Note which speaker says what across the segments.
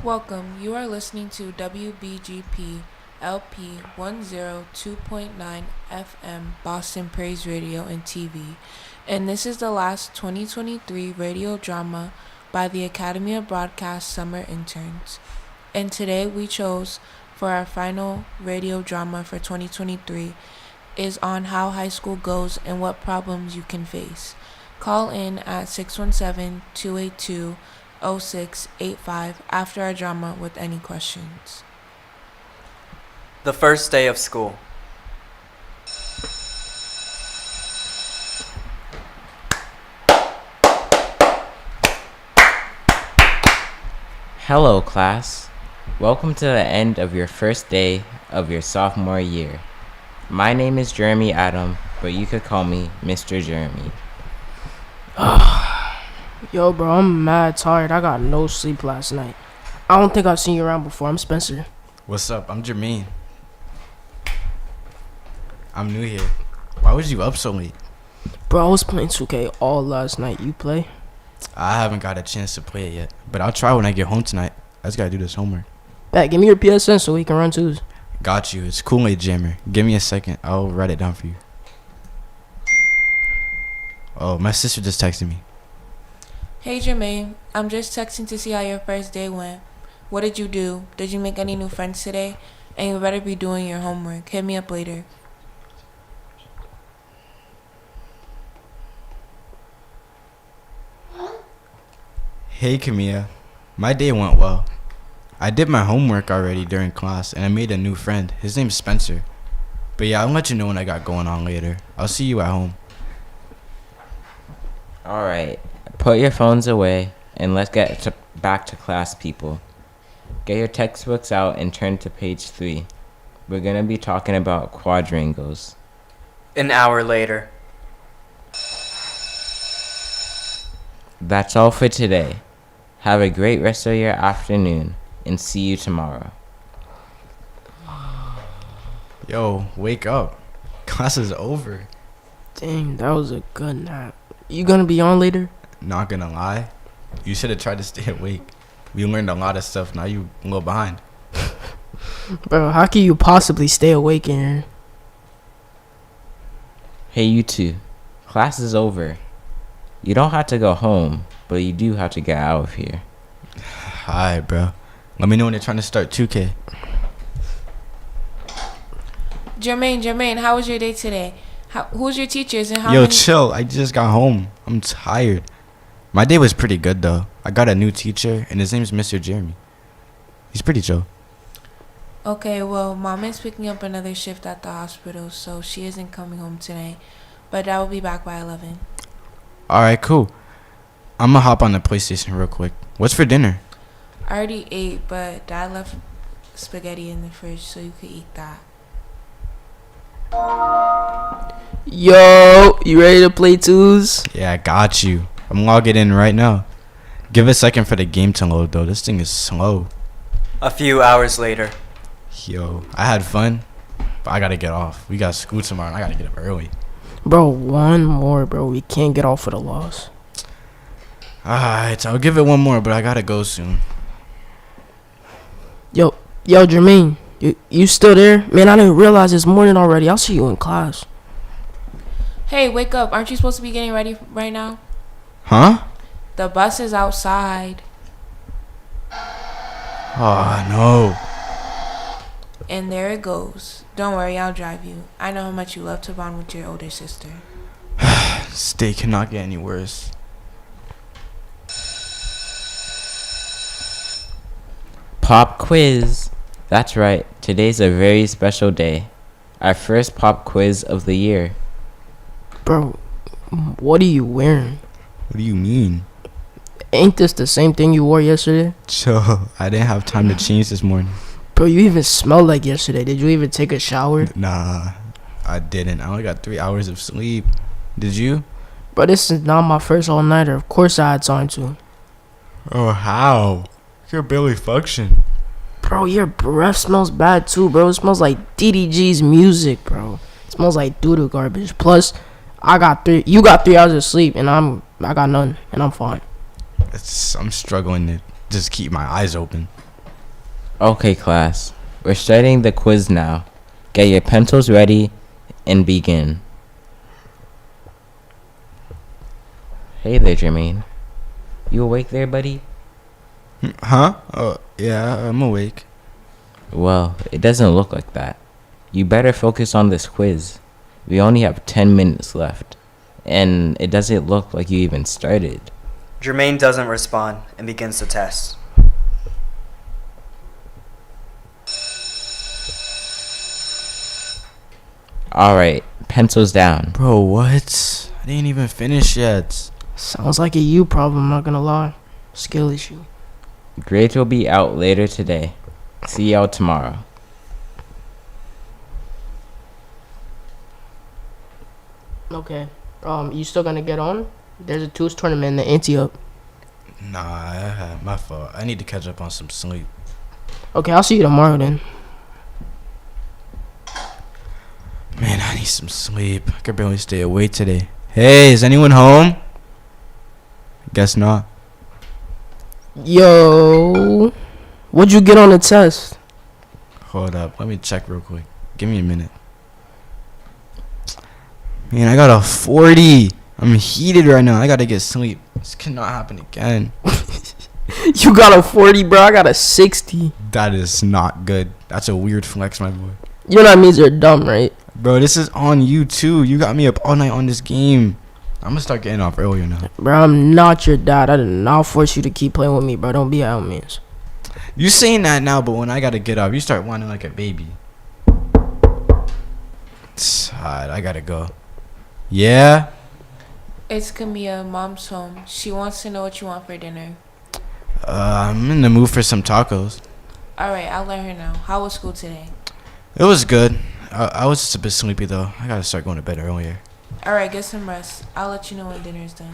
Speaker 1: Welcome. You are listening to WBGP-LP 102.9 FM Boston Praise Radio and TV. And this is the last 2023 radio drama by the Academy of Broadcast Summer Interns. And today we chose for our final radio drama for 2023 is on how high school goes and what problems you can face. Call in at 617-282-0685 after our drama with any questions.
Speaker 2: The first day of school.
Speaker 3: Hello, class. Welcome to the end of your first day of your sophomore year. My name is Jeremy Adam, but you could call me Mr. Jeremy.
Speaker 4: Yo, bro, I'm mad tired. I got no sleep last night. I don't think I've seen you around before. I'm Spencer.
Speaker 5: What's up? I'm Jermaine. I'm new here. Why was you up so late?
Speaker 4: Bro, I was playing 2K all last night. You play?
Speaker 5: I haven't got a chance to play it yet, but I'll try when I get home tonight. I just gotta do this homework.
Speaker 4: Bet, give me your PSN so we can run twos.
Speaker 5: Got you. It's Kool-Aid Jammer. Give me a second. I'll write it down for you. Oh, my sister just texted me.
Speaker 1: Hey Jermaine, I'm just texting to see how your first day went. What did you do? Did you make any new friends today? And you better be doing your homework. Hit me up later.
Speaker 5: Hey, Camilla. My day went well. I did my homework already during class, and I made a new friend. His name's Spencer. But yeah, I'll let you know what I got going on later. I'll see you at home.
Speaker 3: Alright, put your phones away and let's get back to class, people. Get your textbooks out and turn to page 3. We're going to be talking about quadrangles.
Speaker 2: An hour later.
Speaker 3: That's all for today. Have a great rest of your afternoon and see you tomorrow.
Speaker 5: Yo, wake up. Class is over.
Speaker 4: Dang, that was a good nap. You gonna be on later?
Speaker 5: Not gonna lie. You should have tried to stay awake. We learned a lot of stuff. Now you a little behind.
Speaker 4: Bro, how can you possibly stay awake in here?
Speaker 3: Hey, you two. Class is over. You don't have to go home, but you do have to get out of here.
Speaker 5: Alright, bro. Let me know when they're trying to start 2K.
Speaker 1: Jermaine, how was your day today? Who's your teachers and how
Speaker 5: Yo,
Speaker 1: many...
Speaker 5: chill. I just got home. I'm tired. My day was pretty good, though. I got a new teacher, and his name's Mr. Jeremy. He's pretty chill.
Speaker 1: Okay, well, Mom is picking up another shift at the hospital, so she isn't coming home tonight. But I will be back by 11.
Speaker 5: Alright, cool. I'm gonna hop on the PlayStation real quick. What's for dinner?
Speaker 1: I already ate, but Dad left spaghetti in the fridge, so you could eat that.
Speaker 4: Yo, you ready to play twos?
Speaker 5: Yeah, I got you. I'm logging in right now. Give a second for the game to load, though. This thing is slow.
Speaker 2: A few hours later.
Speaker 5: Yo, I had fun, but I gotta get off. We got school tomorrow, and I gotta get up early.
Speaker 4: Bro, one more, bro. We can't get off with a loss.
Speaker 5: Alright, I'll give it one more, but I gotta go soon.
Speaker 4: Yo, Jermaine, you still there? Man, I didn't realize it's morning already. I'll see you in class.
Speaker 1: Hey, wake up. Aren't you supposed to be getting ready right now?
Speaker 5: Huh?
Speaker 1: The bus is outside.
Speaker 5: Oh, no.
Speaker 1: And there it goes. Don't worry, I'll drive you. I know how much you love to bond with your older sister.
Speaker 5: This day cannot get any worse.
Speaker 3: Pop quiz. That's right. Today's a very special day. Our first pop quiz of the year.
Speaker 4: Bro, what are you wearing?
Speaker 5: What do you mean?
Speaker 4: Ain't this the same thing you wore yesterday?
Speaker 5: Chill. I didn't have time to change this morning.
Speaker 4: Bro, you even smell like yesterday. Did you even take a shower?
Speaker 5: Nah, I didn't. I only got 3 hours of sleep. Did you?
Speaker 4: Bro, this is not my first all-nighter. Of course I had time to.
Speaker 5: Oh, how? You're barely function.
Speaker 4: Bro, your breath smells bad too, bro. It smells like DDG's music, bro. It smells like doo-doo garbage. Plus, you got 3 hours of sleep, and I'm I got none, and I'm fine.
Speaker 5: I'm struggling to just keep my eyes open.
Speaker 3: Okay, class. We're starting the quiz now. Get your pencils ready and begin. Hey there, Jermaine. You awake there, buddy?
Speaker 5: Huh? Oh, yeah, I'm awake.
Speaker 3: Well, it doesn't look like that. You better focus on this quiz. We only have 10 minutes left, and it doesn't look like you even started.
Speaker 2: Jermaine doesn't respond and begins the test.
Speaker 3: Alright, pencils down.
Speaker 5: Bro, what? I didn't even finish yet.
Speaker 4: Sounds like a you problem, not gonna lie. Skill issue.
Speaker 3: Grades will be out later today. See y'all tomorrow.
Speaker 4: Okay. You still gonna get on? There's a tools tournament in the Antioch.
Speaker 5: Nah, my fault. I need to catch up on some sleep.
Speaker 4: Okay, I'll see you tomorrow then.
Speaker 5: Man, I need some sleep. I could barely stay awake today. Hey, is anyone home? Guess not.
Speaker 4: Yo, what'd you get on the test?
Speaker 5: Hold up. Let me check real quick. Give me a minute. Man, I got a 40. I'm heated right now. I gotta get sleep. This cannot happen again.
Speaker 4: You got a 40, bro. I got a 60.
Speaker 5: That is not good. That's a weird flex, my boy.
Speaker 4: You know that means you're dumb, right?
Speaker 5: Bro, this is on you too. You got me up all night on this game. I'm gonna start getting off earlier now.
Speaker 4: Bro, I'm not your dad. I did not force you to keep playing with me, bro. Don't be out means.
Speaker 5: You saying that now, but when I gotta get up, you start whining like a baby. Alright, I gotta go. Yeah?
Speaker 1: It's Camilla. Mom's home. She wants to know what you want for dinner.
Speaker 5: I'm in the mood for some tacos.
Speaker 1: Alright, I'll let her know. How was school today?
Speaker 5: It was good. I was just a bit sleepy though. I gotta start going to bed earlier.
Speaker 1: Alright, get some rest. I'll let you know when dinner's done.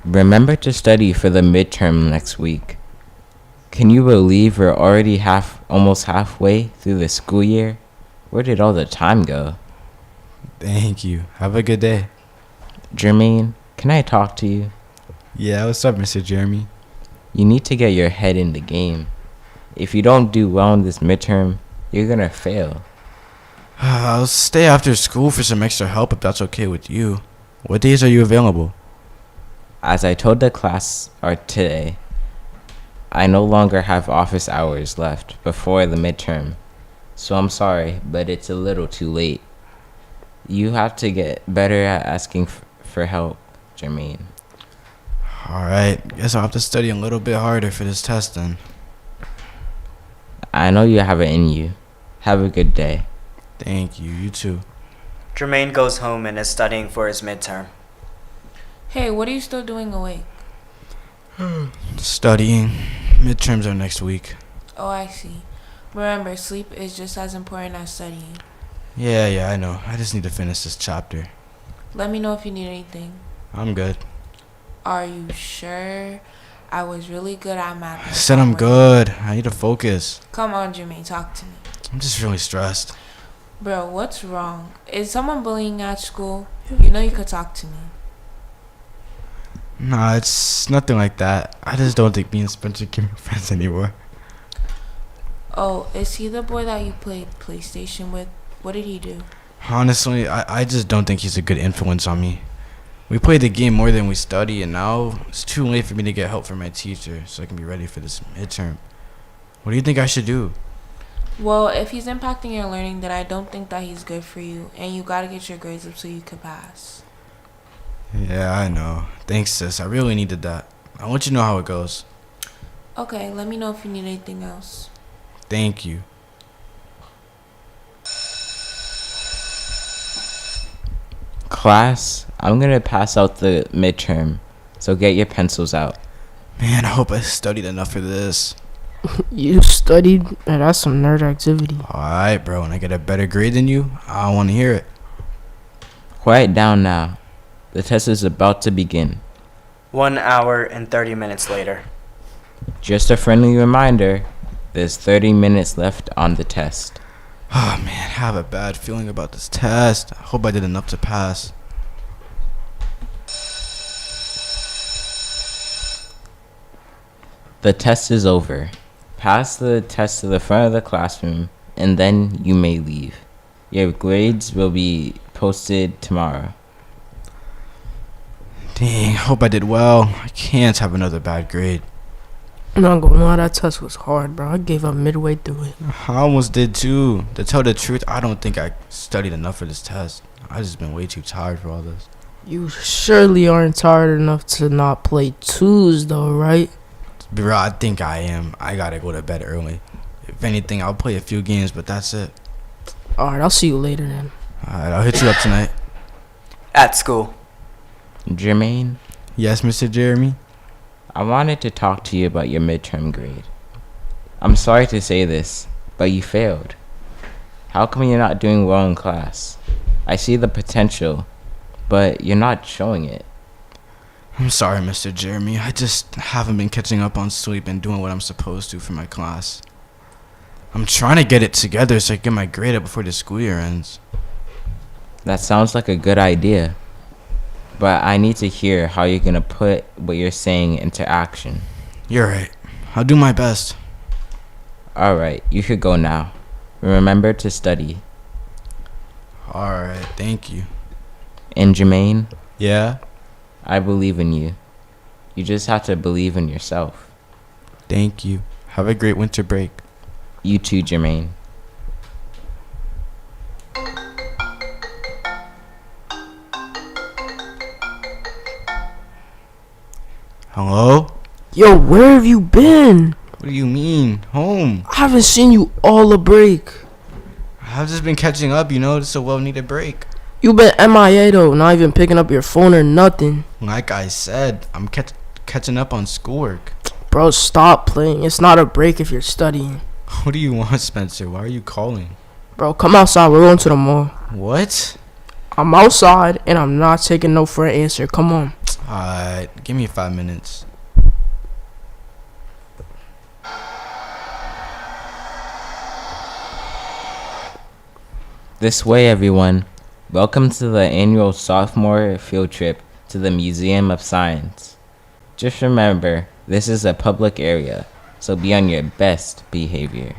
Speaker 3: Remember to study for the midterm next week. Can you believe we're already almost halfway through the school year? Where did all the time go?
Speaker 5: Thank you. Have a good day.
Speaker 3: Jermaine, can I talk to you?
Speaker 5: Yeah, what's up, Mr. Jeremy?
Speaker 3: You need to get your head in the game. If you don't do well in this midterm, you're gonna fail.
Speaker 5: I'll stay after school for some extra help if that's okay with you. What days are you available?
Speaker 3: As I told the class today, I no longer have office hours left before the midterm. So I'm sorry, but it's a little too late. You have to get better at asking for help, Jermaine.
Speaker 5: Alright, guess I'll have to study a little bit harder for this test then.
Speaker 3: I know you have it in you. Have a good day.
Speaker 5: Thank you, you too.
Speaker 2: Jermaine goes home and is studying for his midterm.
Speaker 1: Hey, what are you still doing awake?
Speaker 5: Studying. Midterms are next week.
Speaker 1: Oh, I see. Remember, sleep is just as important as studying.
Speaker 5: Yeah, I know. I just need to finish this chapter.
Speaker 1: Let me know if you need anything.
Speaker 5: I'm good.
Speaker 1: Are you sure? I was really good at math.
Speaker 5: I said I'm good. I need to focus.
Speaker 1: Come on, Jermaine, talk to me.
Speaker 5: I'm just really stressed.
Speaker 1: Bro, what's wrong? Is someone bullying at school? You know you could talk to me.
Speaker 5: Nah, it's nothing like that. I just don't think me and Spencer can be friends anymore.
Speaker 1: Oh, is he the boy that you played PlayStation with? What did he do?
Speaker 5: Honestly, I just don't think he's a good influence on me. We played the game more than we study, and now it's too late for me to get help from my teacher so I can be ready for this midterm. What do you think I should do?
Speaker 1: Well, if he's impacting your learning, then I don't think that he's good for you, and you gotta get your grades up so you could pass.
Speaker 5: Yeah, I know. Thanks, sis. I really needed that. I'll let you know how it goes.
Speaker 1: Okay, let me know if you need anything else.
Speaker 5: Thank you.
Speaker 3: Class, I'm gonna pass out the midterm, so get your pencils out.
Speaker 5: Man, I hope I studied enough for this.
Speaker 4: You studied? Man, that's some nerd activity.
Speaker 5: Alright, bro. When I get a better grade than you, I want to hear it.
Speaker 3: Quiet down now. The test is about to begin.
Speaker 2: 1 hour and 30 minutes later.
Speaker 3: Just a friendly reminder, there's 30 minutes left on the test.
Speaker 5: Oh man, I have a bad feeling about this test. I hope I did enough to pass.
Speaker 3: The test is over. Pass the test to the front of the classroom, and then you may leave. Your grades will be posted tomorrow.
Speaker 5: Dang, hope I did well. I can't have another bad grade.
Speaker 4: I'm not gonna lie, that test was hard, bro. I gave up midway through it.
Speaker 5: I almost did too. To tell the truth, I don't think I studied enough for this test. I just been way too tired for all this.
Speaker 4: You surely aren't tired enough to not play twos, though, right?
Speaker 5: Bro, I think I am. I gotta go to bed early. If anything, I'll play a few games, but that's it.
Speaker 4: Alright, I'll see you later then.
Speaker 5: Alright, I'll hit you up tonight.
Speaker 2: At school.
Speaker 3: Jermaine,
Speaker 5: Yes, Mr. Jeremy?
Speaker 3: I wanted to talk to you about your midterm grade. I'm sorry to say this, but you failed. How come you're not doing well in class? I see the potential, but you're not showing it.
Speaker 5: I'm sorry, Mr. Jeremy. I just haven't been catching up on sleep and doing what I'm supposed to for my class. I'm trying to get it together so I can get my grade up before the school year ends.
Speaker 3: That sounds like a good idea, but I need to hear how you're gonna put what you're saying into action.
Speaker 5: You're right. I'll do my best.
Speaker 3: Alright, you should go now. Remember to study.
Speaker 5: Alright, thank you.
Speaker 3: And Jermaine,
Speaker 5: Yeah?
Speaker 3: I believe in you. You just have to believe in yourself.
Speaker 5: Thank you. Have a great winter break.
Speaker 3: You too, Jermaine.
Speaker 5: Hello?
Speaker 4: Yo, where have you been?
Speaker 5: What do you mean? Home.
Speaker 4: I haven't seen you all a break.
Speaker 5: I've just been catching up, you know, it's a well-needed break.
Speaker 4: You been MIA though, not even picking up your phone or nothing.
Speaker 5: Like I said, I'm catching up on schoolwork.
Speaker 4: Bro, stop playing. It's not a break if you're studying.
Speaker 5: What do you want, Spencer? Why are you calling?
Speaker 4: Bro, come outside. We're going to the mall.
Speaker 5: What?
Speaker 4: I'm outside and I'm not taking no for an answer. Come on.
Speaker 5: Alright, give me 5 minutes.
Speaker 3: This way, everyone. Welcome to the annual sophomore field trip to the Museum of Science. Just remember, this is a public area, so be on your best behavior.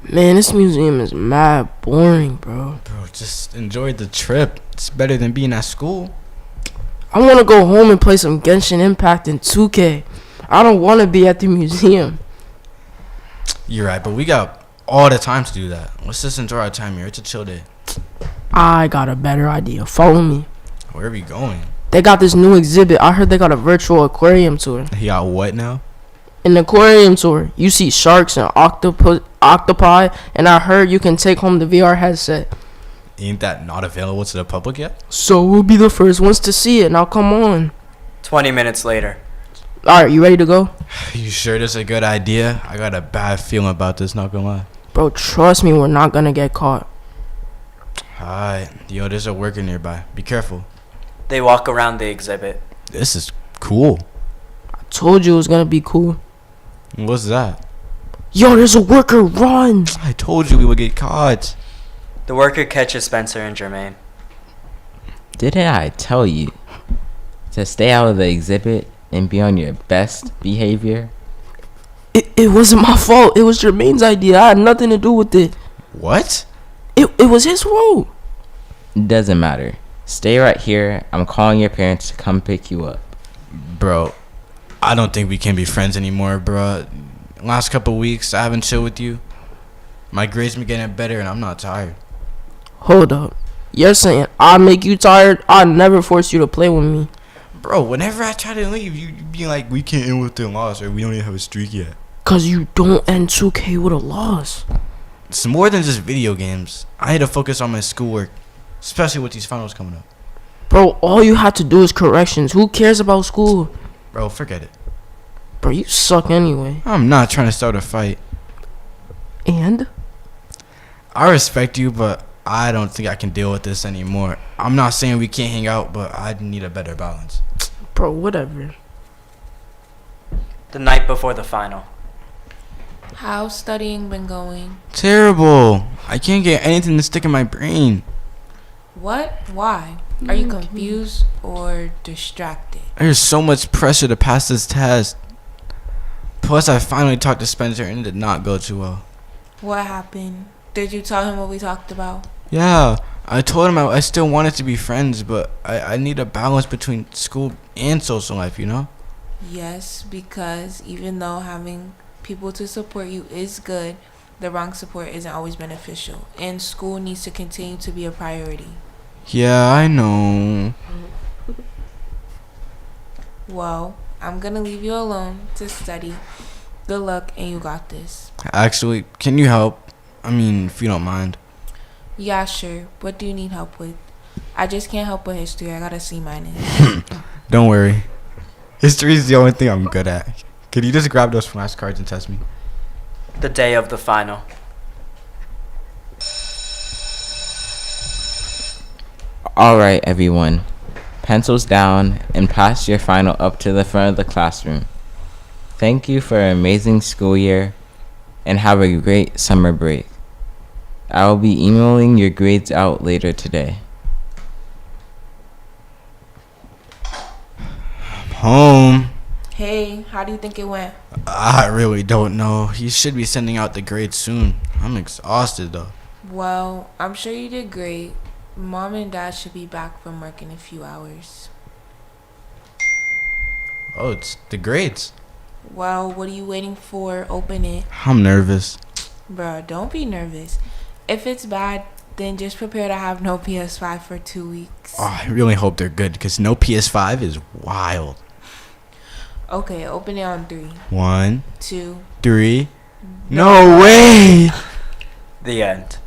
Speaker 4: Man, this museum is mad boring, bro.
Speaker 5: Bro, just enjoy the trip. It's better than being at school.
Speaker 4: I want to go home and play some Genshin Impact and 2K. I don't want to be at the museum.
Speaker 5: You're right, but we got all the time to do that. Let's just enjoy our time here. It's a chill day.
Speaker 4: I got a better idea. Follow me.
Speaker 5: Where are we going?
Speaker 4: They got this new exhibit. I heard they got a virtual aquarium tour.
Speaker 5: He got what now?
Speaker 4: In the aquarium tour, you see sharks and octopi, and I heard you can take home the VR headset.
Speaker 5: Ain't that not available to the public yet?
Speaker 4: So we'll be the first ones to see it. Now come on.
Speaker 2: 20 minutes later.
Speaker 4: Alright, you ready to go?
Speaker 5: You sure this is a good idea? I got a bad feeling about this, not gonna lie.
Speaker 4: Bro, trust me, we're not gonna get caught.
Speaker 5: Alright, yo, there's a worker nearby. Be careful.
Speaker 2: They walk around the exhibit.
Speaker 5: This is cool.
Speaker 4: I told you it was gonna be cool.
Speaker 5: What's that?
Speaker 4: Yo, there's a worker, run!
Speaker 5: I told you we would get caught.
Speaker 2: The worker catches Spencer and Jermaine.
Speaker 3: Didn't I tell you to stay out of the exhibit and be on your best behavior?
Speaker 4: It wasn't my fault. It was Jermaine's idea. I had nothing to do with it.
Speaker 5: What?
Speaker 4: It was his fault.
Speaker 3: Doesn't matter. Stay right here. I'm calling your parents to come pick you up.
Speaker 5: Bro, I don't think we can be friends anymore, bro. Last couple weeks, I haven't chilled with you. My grades been getting better and I'm not tired.
Speaker 4: Hold up. You're saying I make you tired? I never force you to play with me.
Speaker 5: Bro, whenever I try to leave, you be like, we can't end with the loss or we don't even have a streak yet.
Speaker 4: Cause you don't end 2K with a loss.
Speaker 5: It's more than just video games. I need to focus on my schoolwork, especially with these finals coming up.
Speaker 4: Bro, all you have to do is corrections. Who cares about school?
Speaker 5: Bro, forget it.
Speaker 4: Bro, you suck anyway.
Speaker 5: I'm not trying to start a fight.
Speaker 4: And?
Speaker 5: I respect you, but I don't think I can deal with this anymore. I'm not saying we can't hang out, but I need a better balance.
Speaker 4: Bro, whatever.
Speaker 2: The night before the final.
Speaker 1: How's studying been going?
Speaker 5: Terrible. I can't get anything to stick in my brain.
Speaker 1: What? Why? Are you confused or distracted?
Speaker 5: There's so much pressure to pass this test. Plus, I finally talked to Spencer and it did not go too well.
Speaker 1: What happened? Did you tell him what we talked about?
Speaker 5: Yeah, I told him I still wanted to be friends, but I need a balance between school and social life, you know?
Speaker 1: Yes, because even though having people to support you is good, the wrong support isn't always beneficial, and school needs to continue to be a priority.
Speaker 5: Yeah, I know.
Speaker 1: Well, I'm gonna leave you alone to study. Good luck, and you got this.
Speaker 5: Actually, can you help? I mean, if you don't mind.
Speaker 1: Yeah, sure. What do you need help with? I just can't help with history. I gotta C minus.
Speaker 5: Don't worry. History is the only thing I'm good at. Could you just grab those flashcards and test me?
Speaker 2: The day of the final.
Speaker 3: Alright, everyone. Pencils down and pass your final up to the front of the classroom. Thank you for an amazing school year and have a great summer break. I will be emailing your grades out later today.
Speaker 5: I'm home.
Speaker 1: Hey, how do you think it went?
Speaker 5: I really don't know. He should be sending out the grades soon. I'm exhausted though.
Speaker 1: Well, I'm sure you did great. Mom and Dad should be back from work in a few hours.
Speaker 5: Oh, it's the grades.
Speaker 1: Well, what are you waiting for? Open it.
Speaker 5: I'm nervous.
Speaker 1: Bruh, don't be nervous. If it's bad, then just prepare to have no PS5 for 2 weeks.
Speaker 5: Oh, I really hope they're good because no PS5 is wild.
Speaker 1: Okay, open it on 3,
Speaker 5: 1,
Speaker 1: 2.
Speaker 5: 3. No way!
Speaker 2: The end.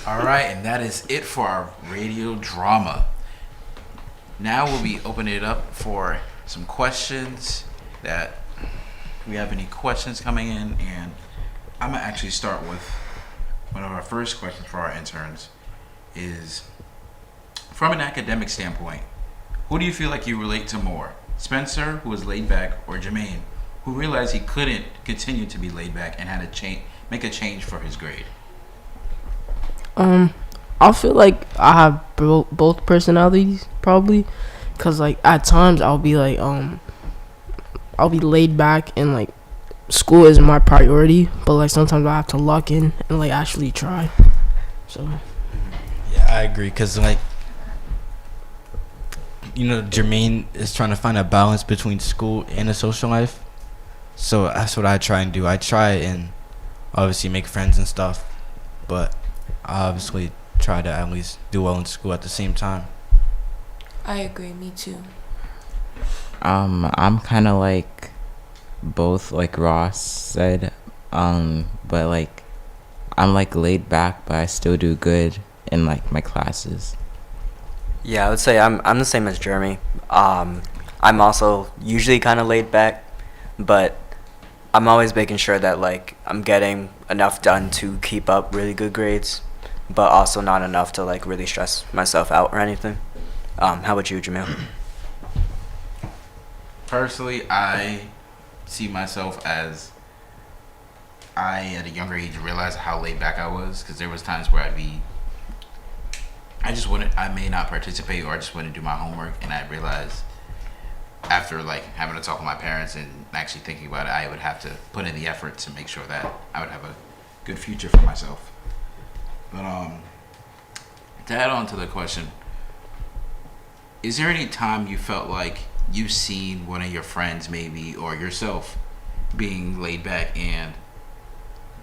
Speaker 6: All right, and that is it for our radio drama. Now we'll be opening it up for some questions. That we have any questions coming in, and I'm gonna actually start with one of our first questions for our interns. Is from an academic standpoint, who do you feel like you relate to more? Spencer, who was laid back, or Jermaine, who realized he couldn't continue to be laid back and had to make a change for his grade?
Speaker 4: I feel like I have both personalities probably, cause like at times I'll be like I'll be laid back and like school isn't my priority, but like sometimes I have to lock in and like actually try. So
Speaker 5: Yeah, I agree because like Jermaine is trying to find a balance between school and a social life. So that's what I try and do. I try and obviously make friends and stuff, but I obviously try to at least do well in school at the same time.
Speaker 1: I agree, me too.
Speaker 3: I'm kind of like both, like Ross said, but like I'm like laid back, but I still do good in like my classes.
Speaker 2: Yeah, I would say I'm the same as Jeremy. I'm also usually kind of laid back, but I'm always making sure that like I'm getting enough done to keep up really good grades, but also not enough to like really stress myself out or anything. How about you, Jamil?
Speaker 6: Personally, I see myself as I, at a younger age, realized how laid back I was, because there was times where I may not participate, or I just wouldn't do my homework, and I realized after like having to talk with my parents and actually thinking about it, I would have to put in the effort to make sure that I would have a good future for myself. But to add on to the question, is there any time you felt like you've seen one of your friends maybe or yourself being laid back, and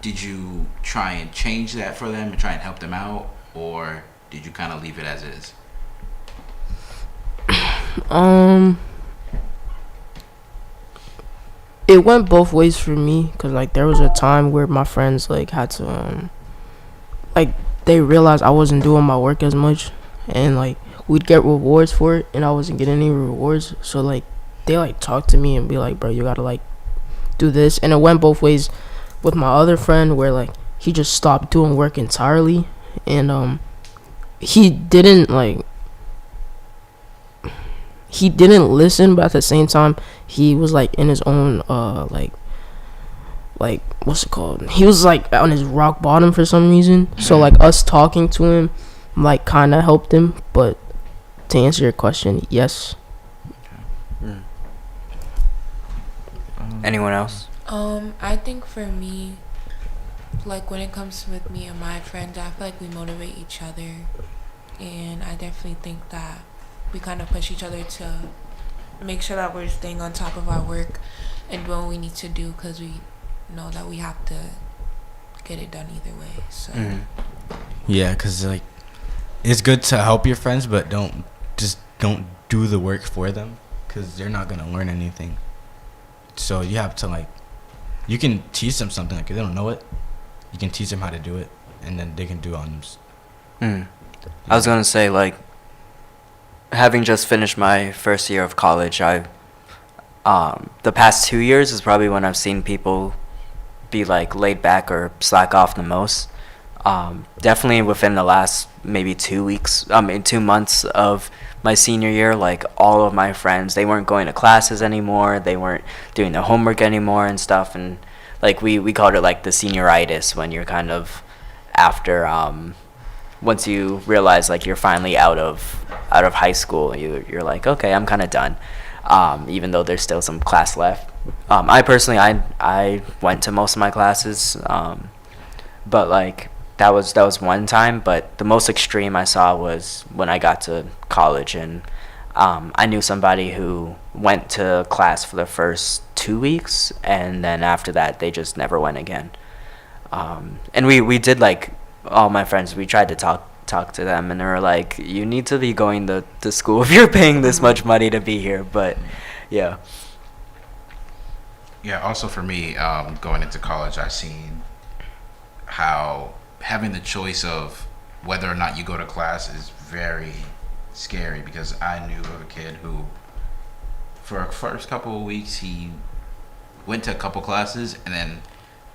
Speaker 6: did you try and change that for them and try and help them out, or did you kind of leave it as is?
Speaker 4: It went both ways for me, cause like there was a time where my friends like had to like they realized I wasn't doing my work as much, and like we'd get rewards for it and I wasn't getting any rewards, so like they like talk to me and be like, bro, you gotta like do this. And it went both ways with my other friend, where like he just stopped doing work entirely, and he didn't he didn't listen, but at the same time he was like in his own like what's it called, he was like on his rock bottom for some reason. So like us talking to him like kind of helped him. But to answer your question, yes.
Speaker 2: Anyone else?
Speaker 1: I think for me, like when it comes with me and my friends, I feel like we motivate each other, and I definitely think that we kind of push each other to make sure that we're staying on top of our work and doing what we need to do, because we know that we have to get it done either way. So
Speaker 5: Yeah, because like it's good to help your friends, but don't do the work for them, because they're not gonna learn anything. So you have to like, you can teach them something, like if they don't know it, you can teach them how to do it, and then they can do it on them.
Speaker 2: I was gonna say, like, having just finished my first year of college, the past 2 years is probably when I've seen people be like laid back or slack off the most. Definitely within the last maybe 2 months of my senior year, like all of my friends, they weren't going to classes anymore, they weren't doing their homework anymore and stuff, and like we called it like the senioritis, when you're kind of after once you realize like you're finally out of high school, you're like, okay, I'm kind of done, even though there's still some class left. I personally I went to most of my classes, but like that was one time. But the most extreme I saw was when I got to college, and I knew somebody who went to class for the first 2 weeks, and then after that they just never went again. And we did, like, all my friends, we tried to talk to them, and they were like, you need to be going to school if you're paying this much money to be here. But yeah.
Speaker 6: Yeah, also for me, going into college, I seen how having the choice of whether or not you go to class is very scary, because I knew of a kid who, for a first couple of weeks, he went to a couple classes, and then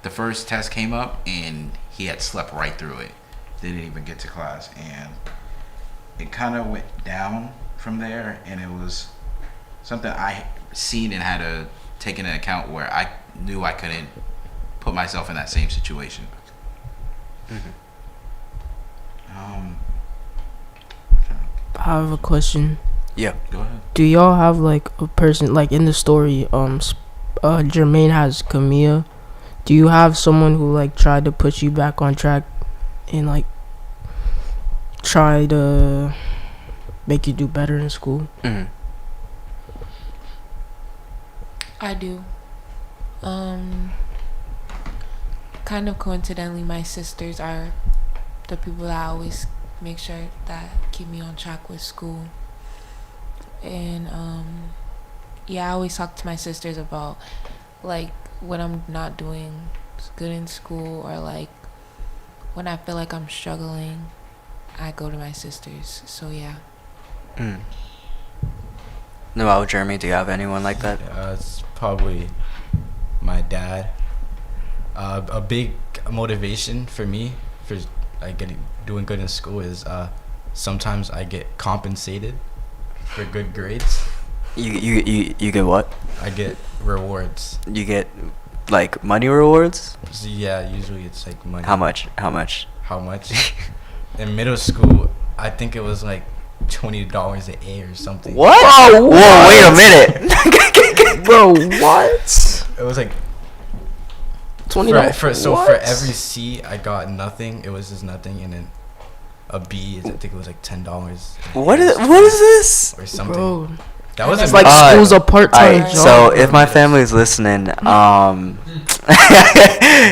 Speaker 6: the first test came up, and he had slept right through it. Didn't even get to class, and it kind of went down from there, and it was something I seen and had to take into account, where I knew I couldn't put myself in that same situation.
Speaker 4: I have a question.
Speaker 2: Yeah.
Speaker 6: Go ahead.
Speaker 4: Do y'all have like a person, like in the story, Jermaine has Camilla. Do you have someone who like tried to put you back on track and like try to make you do better in school?
Speaker 1: I do. Kind of coincidentally, my sisters are the people that always make sure that keep me on track with school. And yeah, I always talk to my sisters about like when I'm not doing good in school, or like when I feel like I'm struggling, I go to my sisters. So yeah.
Speaker 2: Noel, Jeremy, do you have anyone like that?
Speaker 5: It's probably my dad. A big motivation for me for like doing good in school is sometimes I get compensated for good grades.
Speaker 2: You get what?
Speaker 5: I get rewards.
Speaker 2: You get like money rewards?
Speaker 5: So, yeah, usually it's like money.
Speaker 2: How much?
Speaker 5: How much? In middle school, I think it was like $20 an A or something.
Speaker 2: What?
Speaker 4: Oh,
Speaker 2: whoa,
Speaker 4: what?
Speaker 2: wait a minute.
Speaker 4: Bro, what?
Speaker 5: It was like
Speaker 4: $20.
Speaker 5: For every C I got nothing. It was just nothing, and then a B, I think it was like $10.
Speaker 2: What is this?
Speaker 5: Or something.
Speaker 4: Bro,
Speaker 5: That was
Speaker 4: it's like school's a part-time job.
Speaker 2: So if my family's listening,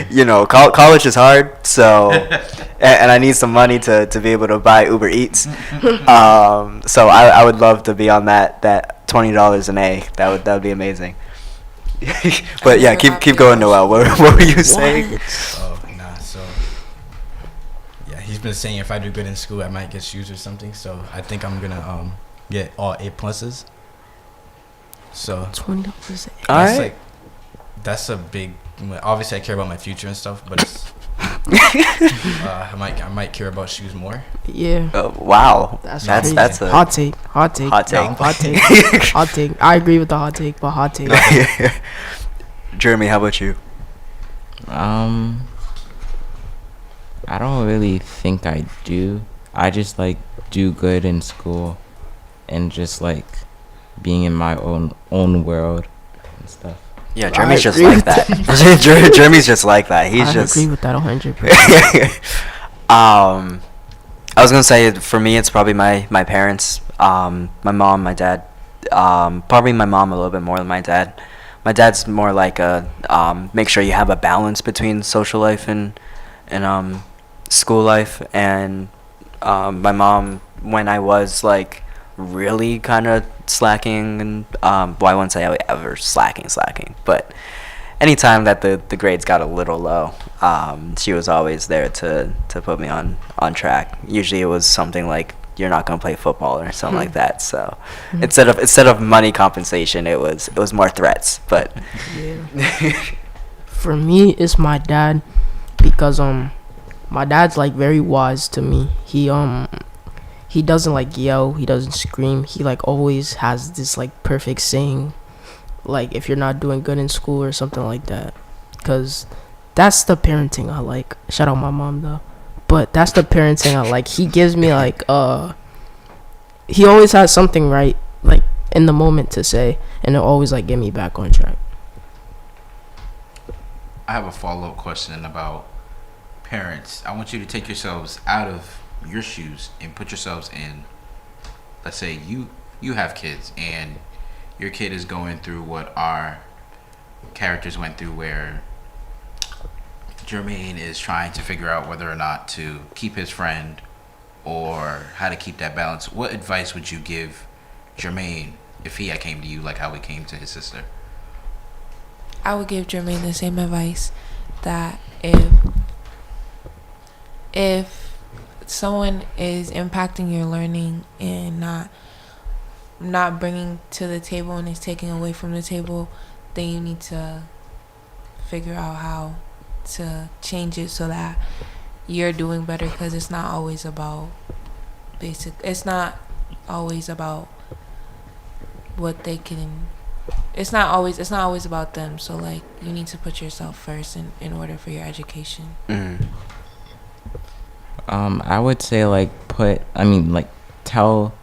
Speaker 2: you know, college is hard, so and I need some money to be able to buy Uber Eats. So I would love to be on that $20 an A. That would be amazing. But yeah, keep going, Noel. What were you saying?
Speaker 5: Oh, nah. So yeah, he's been saying if I do good in school, I might get shoes or something. So I think I'm gonna get all A+. So
Speaker 4: $20.
Speaker 2: All right.
Speaker 5: that's a big. Obviously, I care about my future and stuff, but it's I might care about shoes more.
Speaker 4: Yeah.
Speaker 2: Wow,
Speaker 4: That's
Speaker 2: that's a
Speaker 4: hot take. Hot take.
Speaker 2: hot take.
Speaker 4: No, hot take. Hot take. I agree with the hot take, but hot take.
Speaker 2: Jeremy, how about you?
Speaker 3: I don't really think I do. I just like do good in school and just like being in my own world and stuff.
Speaker 2: Yeah, Jeremy's just
Speaker 4: agree
Speaker 2: like
Speaker 4: with
Speaker 2: that. Jeremy's just like that. He's
Speaker 4: I
Speaker 2: just.
Speaker 4: agree with that 100%.
Speaker 2: I was gonna say for me, it's probably my parents, my mom, my dad. Probably my mom a little bit more than my dad. My dad's more like a make sure you have a balance between social life and school life, and my mom, when I was like really kind of slacking, and well, I wouldn't say I was ever slacking, but anytime that the grades got a little low, she was always there to put me on track. Usually it was something like, you're not gonna play football or something like that. So instead of money compensation, it was more threats. But
Speaker 4: Yeah. For me, it's my dad, because my dad's like very wise to me. He doesn't like yell, he doesn't scream. He like always has this like perfect saying, like if you're not doing good in school or something like that. Cause that's the parenting I like. Shout out my mom though. But that's the parenting I like. He gives me like he always has something right like in the moment to say, and it'll always like get me back on track.
Speaker 6: I have a follow-up question about parents. I want you to take yourselves out of your shoes and put yourselves in, let's say you have kids and your kid is going through what our characters went through, where Jermaine is trying to figure out whether or not to keep his friend or how to keep that balance. What advice would you give Jermaine if he had came to you like how he came to his sister?
Speaker 1: I would give Jermaine the same advice, that if someone is impacting your learning and not bringing to the table and is taking away from the table, then you need to figure out how to change it so that you're doing better, because it's not always about it's not always about what they can, it's not always about them. So like, you need to put yourself first in order for your education.
Speaker 3: I would say like tell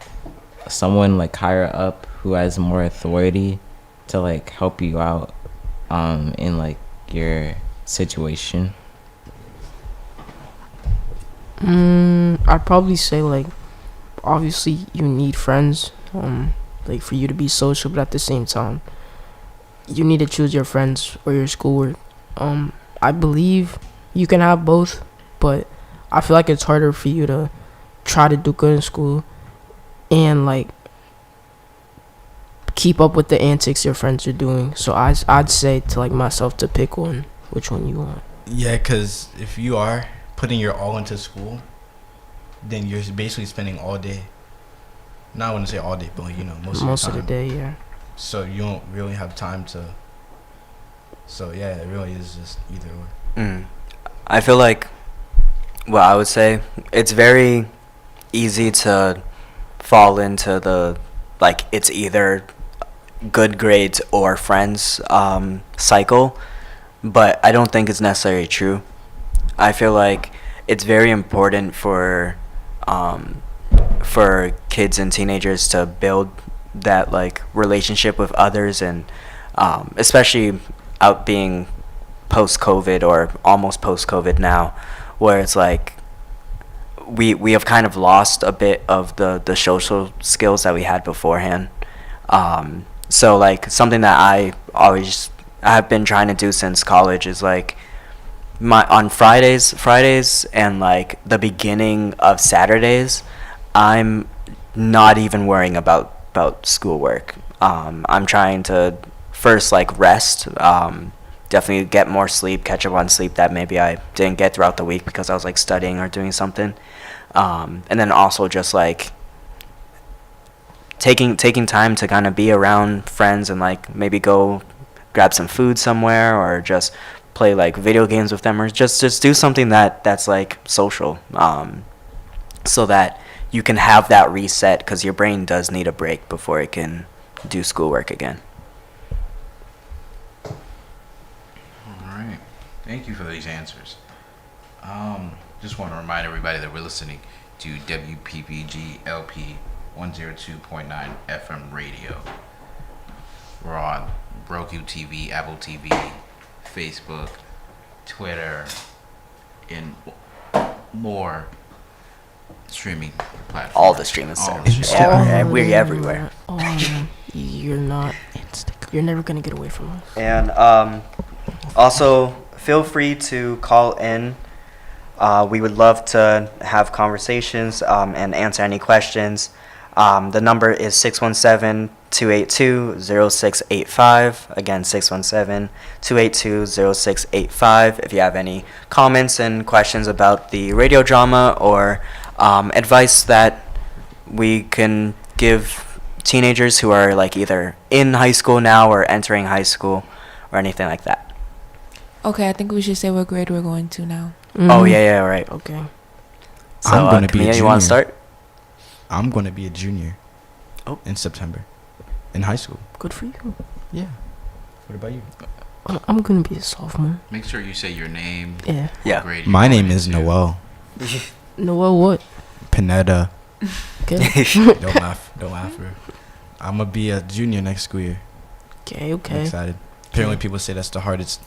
Speaker 3: someone like higher up who has more authority to like help you out in like your situation.
Speaker 4: I'd probably say like, obviously you need friends, like for you to be social, but at the same time you need to choose your friends or your schoolwork. I believe you can have both, but I feel like it's harder for you to try to do good in school and like keep up with the antics your friends are doing. So I'd say to like myself to pick one, which one you want.
Speaker 5: Yeah, because if you are putting your all into school, then you're basically spending all day. Not I wouldn't say all day, but like, most
Speaker 4: of the day, yeah.
Speaker 5: So you don't really have time to. So yeah, it really is just either or.
Speaker 2: I feel like, well, I would say it's very easy to fall into the, like, it's either good grades or friends cycle, but I don't think it's necessarily true. I feel like it's very important for kids and teenagers to build that like relationship with others, and especially out being post-COVID or almost post-COVID now, where it's like we have kind of lost a bit of the social skills that we had beforehand. So like something that I have been trying to do since college is like on Fridays and like the beginning of Saturdays, I'm not even worrying about schoolwork. I'm trying to first like rest, definitely get more sleep, catch up on sleep that maybe I didn't get throughout the week because I was like studying or doing something, and then also just like taking time to kind of be around friends and like maybe go grab some food somewhere or just play like video games with them, or just do something that's like social, so that you can have that reset, because your brain does need a break before it can do schoolwork again.
Speaker 6: All right. Thank you for these answers. Just want to remind everybody that we're listening to WPPG-LP 102.9 FM radio. We're on Roku TV, Apple TV, Facebook, Twitter, and more streaming platforms.
Speaker 2: All the streaming services. Yeah, we're everywhere.
Speaker 4: You're not. You're never gonna get away from us.
Speaker 2: And also, feel free to call in. We would love to have conversations and answer any questions. The number is 617-282-0685. Again, 617-282-0685. If you have any comments and questions about the radio drama, or advice that we can give teenagers who are like either in high school now or entering high school, or anything like that.
Speaker 1: Okay, I think we should say what grade we're going to now.
Speaker 2: Oh, yeah, right.
Speaker 4: Okay.
Speaker 2: So,
Speaker 5: I'm gonna be a
Speaker 2: Camilla, you want to
Speaker 5: junior.
Speaker 2: start?
Speaker 5: I'm going to be a junior.
Speaker 2: Oh.
Speaker 5: In September. In high school.
Speaker 4: Good for you.
Speaker 5: Yeah. What about you?
Speaker 4: I'm gonna be a sophomore.
Speaker 6: Make sure you say your name.
Speaker 4: Yeah.
Speaker 2: Yeah.
Speaker 6: Grade you're
Speaker 5: My
Speaker 6: going
Speaker 5: name is
Speaker 6: into.
Speaker 5: Noel
Speaker 4: Noel, what?
Speaker 5: Pineda.
Speaker 4: Okay.
Speaker 5: Don't laugh. Don't laugh, bro. I'm going to be a junior next school year.
Speaker 4: Okay.
Speaker 5: I'm
Speaker 4: Okay.
Speaker 5: excited. Apparently people say that's the hardest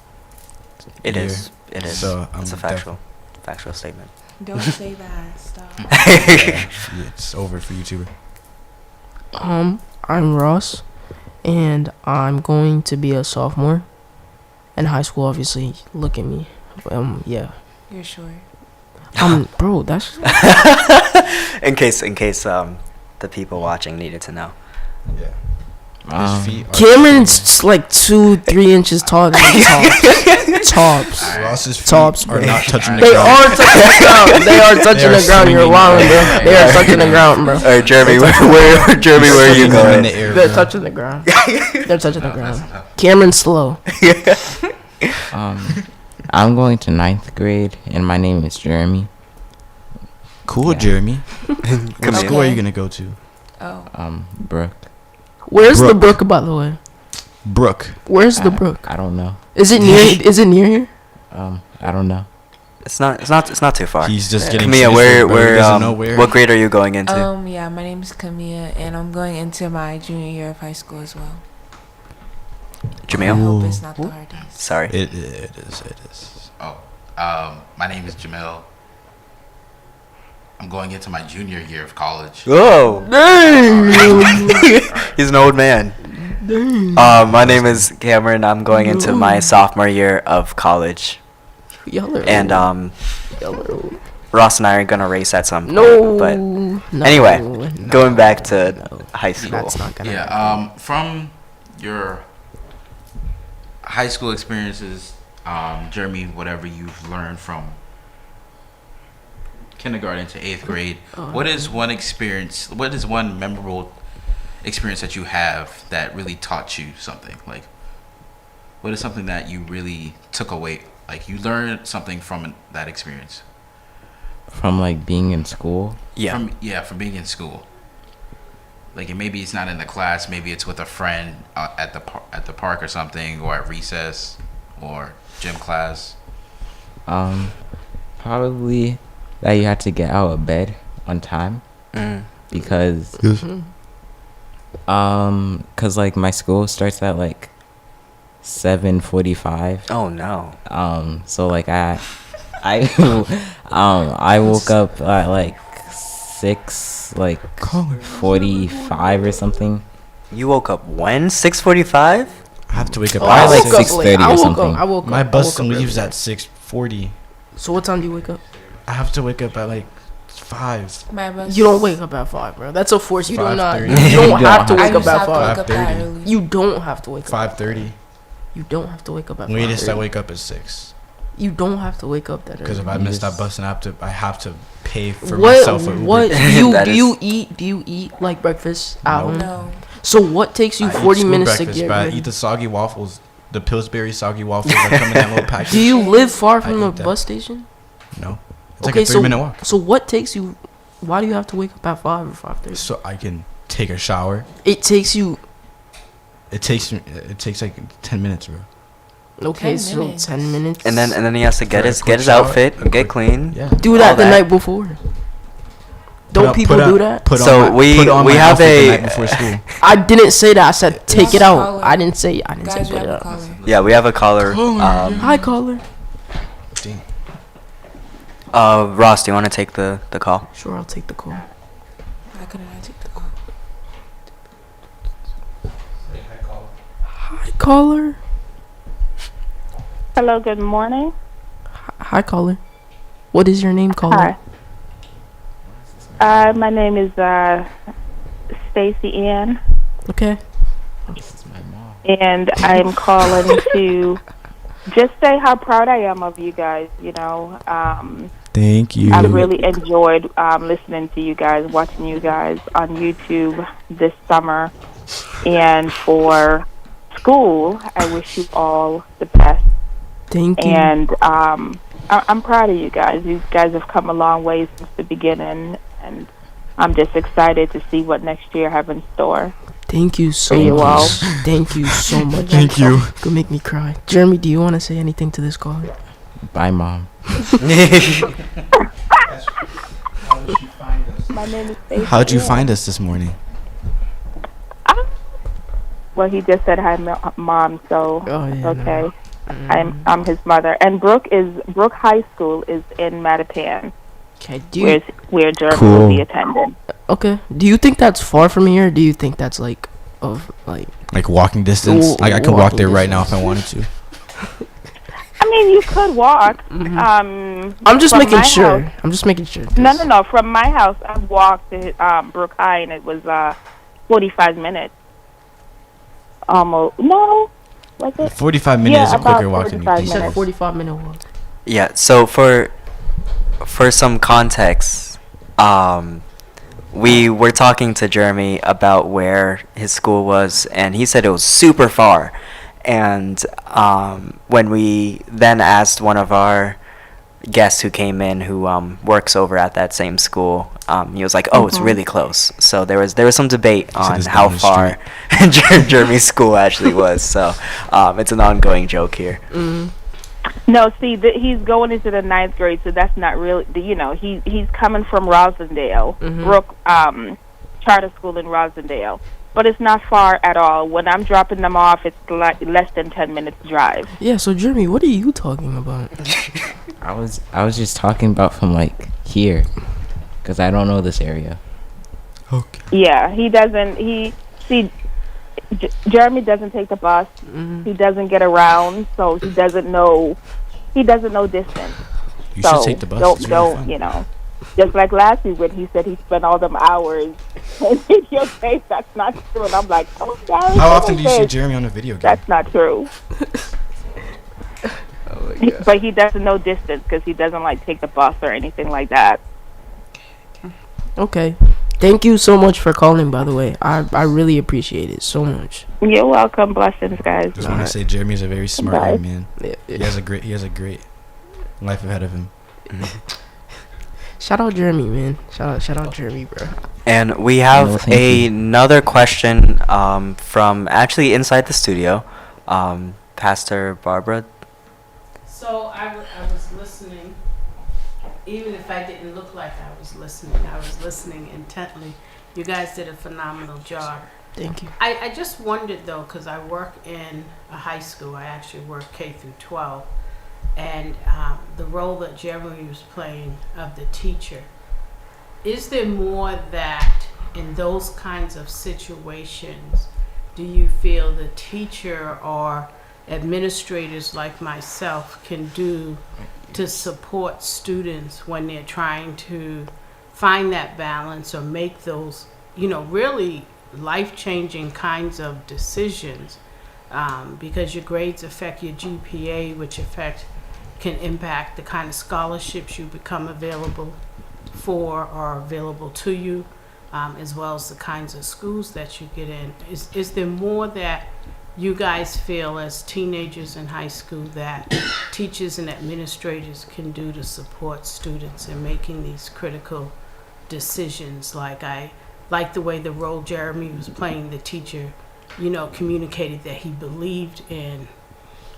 Speaker 2: It
Speaker 5: year.
Speaker 2: is. It is.
Speaker 5: So
Speaker 2: It's a
Speaker 5: I'm
Speaker 2: factual statement.
Speaker 1: Don't say that. Stop.
Speaker 5: Yeah, it's over for YouTuber.
Speaker 4: I'm Ross, and I'm going to be a sophomore in high school. Obviously, look at me. Yeah.
Speaker 1: You're short.
Speaker 4: Bro, that's
Speaker 2: in case the people watching needed to know.
Speaker 5: Yeah.
Speaker 3: Um,
Speaker 5: His feet are
Speaker 4: Cameron's like 2-3 inches taller than me. Tops.
Speaker 5: Ross's feet
Speaker 4: Tops,
Speaker 5: are
Speaker 4: bro.
Speaker 5: not touching the
Speaker 4: They
Speaker 5: ground.
Speaker 4: are touching the ground. They are touching the ground. You're
Speaker 5: swinging.
Speaker 4: wild, bro. They are touching the ground, bro.
Speaker 2: All right, Jeremy, where are you
Speaker 5: Swinging them in
Speaker 2: going?
Speaker 5: the air,
Speaker 4: They're
Speaker 5: bro.
Speaker 4: touching the ground. They're touching the ground. Cameron's slow.
Speaker 3: I'm going to 9th grade, and my name is Jeremy.
Speaker 5: Cool,
Speaker 3: Yeah.
Speaker 5: Jeremy. What school are you gonna go to?
Speaker 1: Oh.
Speaker 3: Brooke.
Speaker 4: Where's the
Speaker 5: Brooke.
Speaker 4: brook, by the way?
Speaker 5: Brooke.
Speaker 4: Where's the brook?
Speaker 3: I don't know.
Speaker 4: Is it near? Is it near here?
Speaker 3: I don't know.
Speaker 2: It's not too far.
Speaker 5: He's just getting
Speaker 2: Camilla,
Speaker 5: sniffled, bro. He doesn't know where.
Speaker 2: what grade are you going into?
Speaker 1: Yeah, my name's Camilla, and I'm going into my junior year of high school as well. I
Speaker 2: Jamil?
Speaker 1: hope it's not the hardest.
Speaker 2: Sorry.
Speaker 5: It is.
Speaker 6: Oh, my name is Jamil. I'm going into my junior year of college.
Speaker 2: Whoa! He's an old man. My name is Cameron. I'm going into my sophomore year of college,
Speaker 4: Y'all are
Speaker 2: and
Speaker 4: old. Y'all are old.
Speaker 2: Ross and I are gonna race at some point.
Speaker 4: No.
Speaker 2: But
Speaker 4: no,
Speaker 2: anyway,
Speaker 4: no.
Speaker 2: going back to high school.
Speaker 4: That's not gonna. happen.
Speaker 6: Yeah. From your high school experiences, Jeremy, whatever you've learned from kindergarten to 8th grade, what is one memorable experience that you have that really taught you something? Like, what is something that you really took away? Like, you learned something from that experience?
Speaker 3: From like being in school.
Speaker 2: Yeah.
Speaker 6: From being in school. Like, and maybe it's not in the class, maybe it's with a friend at the park or something, or at recess, or gym class.
Speaker 3: Probably that you had to get out of bed on time because cause like my school starts at like 7:45.
Speaker 2: Oh no.
Speaker 3: So like I woke up at like 6:45 or something.
Speaker 2: You woke up when? 6:45?
Speaker 5: I have to wake up
Speaker 4: Oh,
Speaker 3: I
Speaker 5: at
Speaker 3: like
Speaker 4: woke up
Speaker 3: 6:30
Speaker 4: late.
Speaker 3: or something.
Speaker 4: I woke up.
Speaker 5: My
Speaker 4: I
Speaker 5: bus
Speaker 4: woke up
Speaker 5: leaves
Speaker 4: early.
Speaker 5: at 6:40.
Speaker 4: So what time do you wake up?
Speaker 5: I have to wake up at like 5.
Speaker 1: My bus.
Speaker 4: You don't wake up at 5, bro. That's a force. You do not.
Speaker 5: 5:30.
Speaker 4: You don't have to
Speaker 1: I
Speaker 4: wake up
Speaker 1: used to
Speaker 4: at
Speaker 1: have to
Speaker 4: 5.
Speaker 1: wake up that
Speaker 5: 5:30.
Speaker 1: early.
Speaker 4: You don't have to wake up.
Speaker 5: 5:30.
Speaker 4: You don't have to wake up at 5.
Speaker 5: Latest I wake up at 6.
Speaker 4: You don't have to wake up that early.
Speaker 5: Because if I
Speaker 3: You
Speaker 5: miss
Speaker 3: just-
Speaker 5: that bus, and I have to pay for myself a Uber.
Speaker 4: What do
Speaker 2: That
Speaker 4: you
Speaker 2: is-
Speaker 4: eat? Do you eat like breakfast at
Speaker 5: No.
Speaker 4: home?
Speaker 1: No.
Speaker 4: So what takes you
Speaker 5: I eat
Speaker 4: 40
Speaker 5: school
Speaker 4: minutes
Speaker 5: breakfast,
Speaker 4: to get
Speaker 5: but I
Speaker 4: ready?
Speaker 5: eat the soggy waffles The Pillsbury soggy waffles that come in that little package.
Speaker 4: Do you live far from
Speaker 5: I
Speaker 4: the
Speaker 5: eat that.
Speaker 4: bus station?
Speaker 5: No. It's like a 3-minute walk.
Speaker 4: So what takes you? Why do you have to wake up at 5 or 5:30?
Speaker 5: So I can take a shower.
Speaker 4: It takes you.
Speaker 5: It takes like 10 minutes, bro.
Speaker 4: Okay,
Speaker 1: 10
Speaker 4: so
Speaker 1: minutes.
Speaker 4: 10 minutes.
Speaker 2: And then he has to get
Speaker 5: For a
Speaker 2: his
Speaker 5: quick shower,
Speaker 2: outfit,
Speaker 5: a quick-
Speaker 2: get clean.
Speaker 5: Yeah.
Speaker 4: do
Speaker 2: all
Speaker 4: that the
Speaker 2: that.
Speaker 4: night before. Don't people do that?
Speaker 5: Put
Speaker 2: So
Speaker 5: on my,
Speaker 2: we-
Speaker 5: put on
Speaker 2: we
Speaker 5: my
Speaker 2: have
Speaker 5: outfit
Speaker 2: a-
Speaker 5: the night before school.
Speaker 4: I didn't say that. I said take it out.
Speaker 1: Caller.
Speaker 4: I didn't say. I didn't
Speaker 1: Guys,
Speaker 4: say
Speaker 1: we
Speaker 4: put
Speaker 1: have
Speaker 4: it
Speaker 1: a
Speaker 4: out.
Speaker 1: caller.
Speaker 2: Yeah, we have a caller.
Speaker 4: Hi, caller.
Speaker 5: Dang.
Speaker 2: Ross, do you want to take the call?
Speaker 4: Sure, I'll take the call.
Speaker 1: Why couldn't I take the call?
Speaker 4: Hi, caller.
Speaker 7: Hello, good morning.
Speaker 4: Hi, caller. What is your name, caller?
Speaker 7: Hi. My name is Stacy Ann,
Speaker 4: Okay.
Speaker 7: and I'm calling to just say how proud I am of you guys. You know,
Speaker 5: Thank you.
Speaker 7: I really enjoyed listening to you guys, watching you guys on YouTube this summer. And for school, I wish you all the best.
Speaker 4: Thank you.
Speaker 7: And I'm proud of you guys. You guys have come a long way since the beginning, and I'm just excited to see what next year have in store.
Speaker 4: Thank you so
Speaker 7: For you
Speaker 4: much.
Speaker 7: all.
Speaker 4: Thank you so much.
Speaker 5: Thank you.
Speaker 4: Gonna make me cry. Jeremy, do you want to say anything to this caller?
Speaker 3: Bye, Mom.
Speaker 7: My name is Stacey.
Speaker 5: How'd you
Speaker 7: Ann.
Speaker 5: find us this morning?
Speaker 7: Well, he just said hi, Mom. So
Speaker 4: Oh yeah.
Speaker 7: okay, I'm his mother. And Brook High School is in Mattapan,
Speaker 4: Okay. Do you?
Speaker 7: where Jeremy
Speaker 5: Cool.
Speaker 7: will be attending.
Speaker 4: Okay. Do you think that's far from here? Or do you think that's like, of like?
Speaker 5: Like walking distance?
Speaker 4: Ooh,
Speaker 5: Like I could walk
Speaker 4: walking
Speaker 5: there right now if I
Speaker 4: distance.
Speaker 5: wanted to.
Speaker 7: I mean, you could walk.
Speaker 4: I'm just
Speaker 7: from
Speaker 4: making
Speaker 7: my
Speaker 4: sure.
Speaker 7: house-
Speaker 4: I'm just making sure.
Speaker 7: No. From my house, I walked to Brook High, and it was 45 minutes. Almost. No. Was it?
Speaker 5: 45 minutes is a
Speaker 7: about
Speaker 5: quicker walk than you
Speaker 7: 45
Speaker 5: think.
Speaker 4: You said
Speaker 7: minutes.
Speaker 4: 45-minute walk.
Speaker 2: Yeah. So for some context, we were talking to Jeremy about where his school was, and he said it was super far. And when we then asked one of our guests who came in, who works over at that same school, he was like, "Oh, it's really close." So there was some debate
Speaker 5: said
Speaker 2: on
Speaker 5: it's
Speaker 2: how
Speaker 5: down the
Speaker 2: far Jeremy's school actually was. So it's an ongoing joke here.
Speaker 7: No, see, he's going into the 9th grade, so that's not really. He's coming from Rosendale, Brook Charter School in Rosendale, but it's not far at all. When I'm dropping them off, it's less than 10 minutes drive.
Speaker 4: Yeah. So Jeremy, what are you talking about?
Speaker 3: I was just talking about from like here, cause I don't know this area.
Speaker 5: Okay.
Speaker 7: Yeah, he doesn't. Jeremy doesn't take the bus. He doesn't get around, so he doesn't know. He doesn't know distance.
Speaker 5: You
Speaker 7: So
Speaker 5: should take the bus.
Speaker 7: Don't
Speaker 5: It's really fun.
Speaker 7: you know? Just like last week when he said he spent all them hours. And in your face, that's not true. And I'm like, oh, sorry.
Speaker 5: How often do you see Jeremy on a video game?
Speaker 7: That's not true. But he doesn't know distance because he doesn't like take the bus or anything like that.
Speaker 4: Okay. Thank you so much for calling. By the way, I really appreciate it so much.
Speaker 7: You're welcome. Blessings, guys.
Speaker 5: Just want to say Jeremy's a very smart
Speaker 7: Bye.
Speaker 5: young man.
Speaker 4: Yeah,
Speaker 5: He has a great life ahead of him.
Speaker 4: Shout out Jeremy, man. Shout out Jeremy, bro.
Speaker 2: And we
Speaker 3: No,
Speaker 2: have
Speaker 3: thank you.
Speaker 2: another question from actually inside the studio, Pastor Barbara.
Speaker 8: So I was listening, even if I didn't look like I was listening intently. You guys did a phenomenal job.
Speaker 4: Thank you.
Speaker 8: I just wondered though, because I work in a high school, I actually work K through 12, and the role that Jeremy was playing of the teacher, is there more that in those kinds of situations do you feel the teacher or administrators like myself can do to support students when they're trying to find that balance or make those, really life-changing kinds of decisions, because your grades affect your GPA, which can impact the kind of scholarships you become available for or available to you, as well as the kinds of schools that you get in. Is there more that you guys feel as teenagers in high school that teachers and administrators can do to support students in making these critical decisions. Like I like the way the role Jeremy was playing, the teacher, communicated that he believed in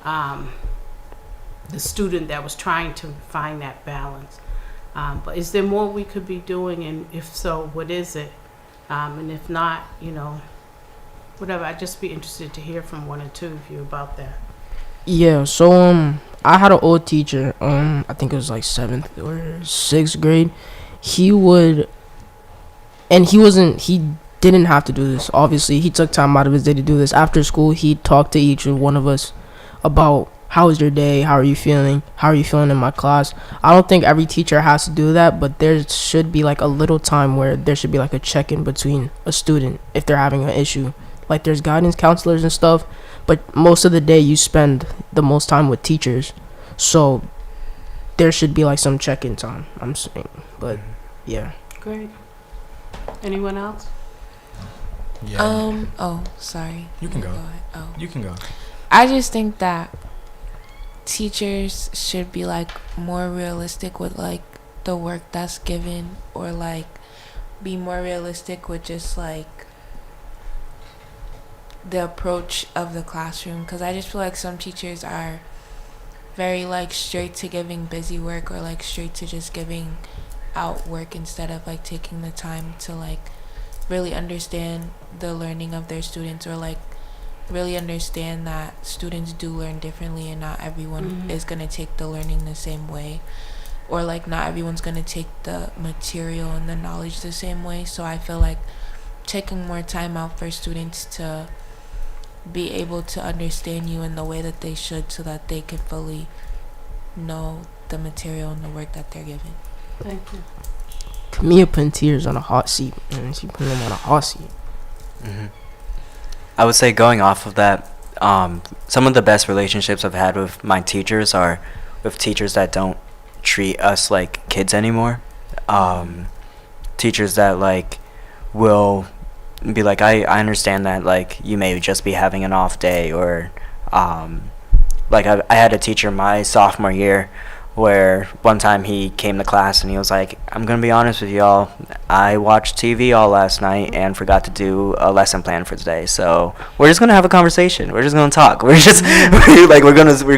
Speaker 8: the student that was trying to find that balance. But is there more we could be doing, and if so, what is it? And if not, whatever. I'd just be interested to hear from one or two of you about that.
Speaker 4: Yeah, so I had an old teacher, I think it was like 7th or 6th grade. He didn't have to do this. Obviously, he took time out of his day to do this. After school, he'd talk to each one of us about how was your day, how are you feeling in my class. I don't think every teacher has to do that, but there should be like a little time where there should be like a check-in between a student if they're having an issue. Like there's guidance counselors and stuff, but most of the day you spend the most time with teachers, so there should be like some check-in time, I'm saying. But yeah.
Speaker 8: Great. Anyone else?
Speaker 5: Yeah.
Speaker 1: Oh, sorry.
Speaker 5: You can go.
Speaker 1: ahead. Oh.
Speaker 5: You can go.
Speaker 1: I just think that teachers should be like more realistic with like the work that's given, or like be more realistic with just like the approach of the classroom, because I just feel like some teachers are very like straight to giving busy work, or like straight to just giving out work instead of like taking the time to like really understand the learning of their students, or like really understand that students do learn differently and not everyone is going to take the learning the same way, or like not everyone's going to take the material and the knowledge the same way. So I feel like taking more time out for students to be able to understand you in the way that they should, so that they can fully know the material and the work that they're given.
Speaker 8: Thank you.
Speaker 4: Camilla putting tears on a hot seat, and she putting them on a hot seat.
Speaker 2: Mm-hmm. I would say, going off of that, some of the best relationships I've had with my teachers are with teachers that don't treat us like kids anymore. Teachers that like will be like, I understand that like you may just be having an off day, or like I had a teacher my sophomore year where one time he came to class and he was like, I'm gonna be honest with y'all, I watched TV all last night and forgot to do a lesson plan for today, so we're just gonna have a conversation, we're just gonna talk, we're